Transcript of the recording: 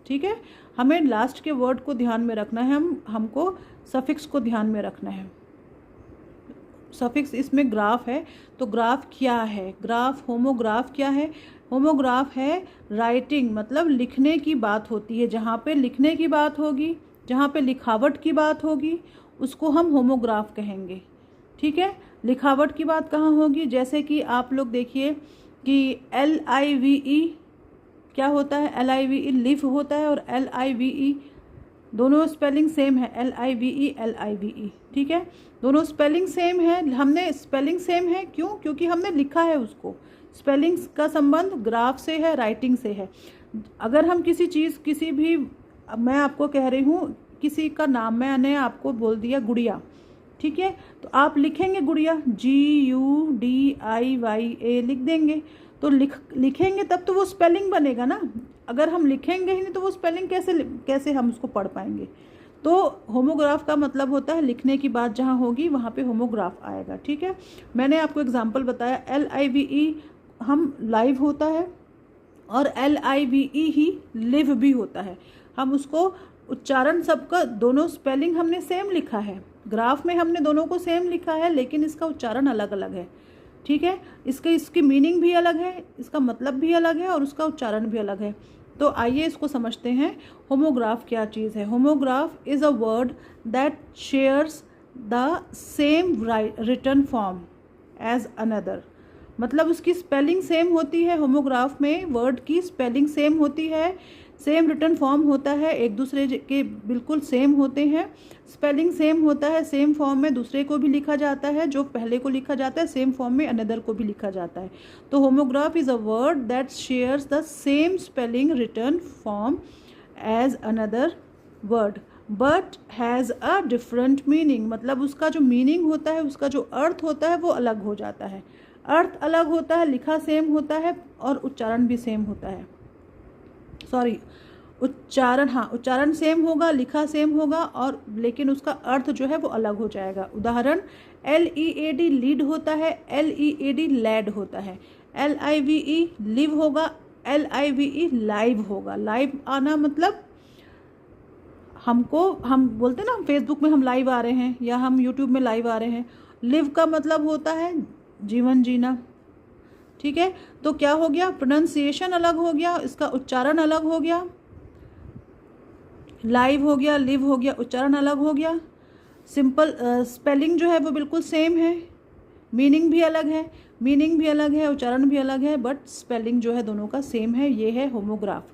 ठीक है, हमें लास्ट के वर्ड को ध्यान में रखना है, हमको सफिक्स को ध्यान में रखना है। सफिक्स इसमें ग्राफ है, तो ग्राफ क्या है? ग्राफ, होमोग्राफ क्या है? होमोग्राफ है राइटिंग, मतलब लिखने की बात होती है। जहाँ पे लिखने की बात होगी, जहाँ पे लिखावट की बात होगी, उसको हम होमोग्राफ कहेंगे। ठीक है, लिखावट की बात कहाँ होगी? जैसे कि आप लोग देखिए कि LIVE क्या होता है? LIVE लिव होता है, और LIVE दोनों स्पेलिंग सेम है। LIVE। ठीक है, दोनों स्पेलिंग सेम है। हमने स्पेलिंग सेम है क्यों? क्योंकि हमने लिखा है उसको। स्पेलिंग का संबंध ग्राफ से है, राइटिंग से है। अगर हम किसी चीज़, किसी भी, मैं आपको कह रही हूँ किसी का नाम मैंने आपको बोल दिया गुड़िया, ठीक है, तो आप लिखेंगे गुड़िया GUDIYA लिख देंगे, तो लिखेंगे तब तो वो स्पेलिंग बनेगा ना। अगर हम लिखेंगे ही नहीं तो वो स्पेलिंग कैसे हम उसको पढ़ पाएंगे? तो होमोग्राफ का मतलब होता है लिखने की बात जहाँ होगी वहाँ पे होमोग्राफ आएगा। ठीक है, मैंने आपको एग्जांपल बताया, LIVE हम लाइव होता है, और LIVE ही लिव भी होता है। हम उसको उच्चारण सबका, दोनों स्पेलिंग हमने सेम लिखा है, ग्राफ में हमने दोनों को सेम लिखा है, लेकिन इसका उच्चारण अलग अलग है। ठीक है, इसकी मीनिंग भी अलग है, इसका मतलब भी अलग है, और उसका उच्चारण भी अलग है। तो आइए इसको समझते हैं, होमोग्राफ क्या चीज़ है। Homograph is a word that shares the same written form as another, मतलब उसकी स्पेलिंग सेम होती है। होमोग्राफ में वर्ड की स्पेलिंग सेम होती है, सेम रिटन फॉर्म होता है, एक दूसरे के बिल्कुल सेम होते हैं, स्पेलिंग सेम होता है, सेम फॉर्म में दूसरे को भी लिखा जाता है, जो पहले को लिखा जाता है सेम फॉर्म में अनदर को भी लिखा जाता है। तो homograph is a word that shares the same spelling written form as another word but has a different meaning, मतलब उसका जो मीनिंग होता है, उसका जो अर्थ होता है वो अलग हो जाता है। अर्थ अलग होता है, लिखा सेम होता है, और उच्चारण भी सेम होता है। सॉरी, उच्चारण, हाँ उच्चारण सेम होगा, लिखा सेम होगा, और लेकिन उसका अर्थ जो है वो अलग हो जाएगा। उदाहरण, LEAD लीड होता है, LEAD लैड होता है। LIVE लिव होगा, LIVE लाइव होगा। लाइव आना मतलब हम बोलते हैं ना, हम फेसबुक में हम लाइव आ रहे हैं, या हम यूट्यूब में लाइव आ रहे हैं। लिव का मतलब होता है जीवन जीना। ठीक है, तो क्या हो गया? प्रोनाउंसिएशन अलग हो गया, इसका उच्चारण अलग हो गया। लाइव हो गया, लिव हो गया, उच्चारण अलग हो गया। सिंपल स्पेलिंग जो है वो बिल्कुल सेम है, मीनिंग भी अलग है, उच्चारण भी अलग है, बट स्पेलिंग जो है दोनों का सेम है। ये है होमोग्राफ।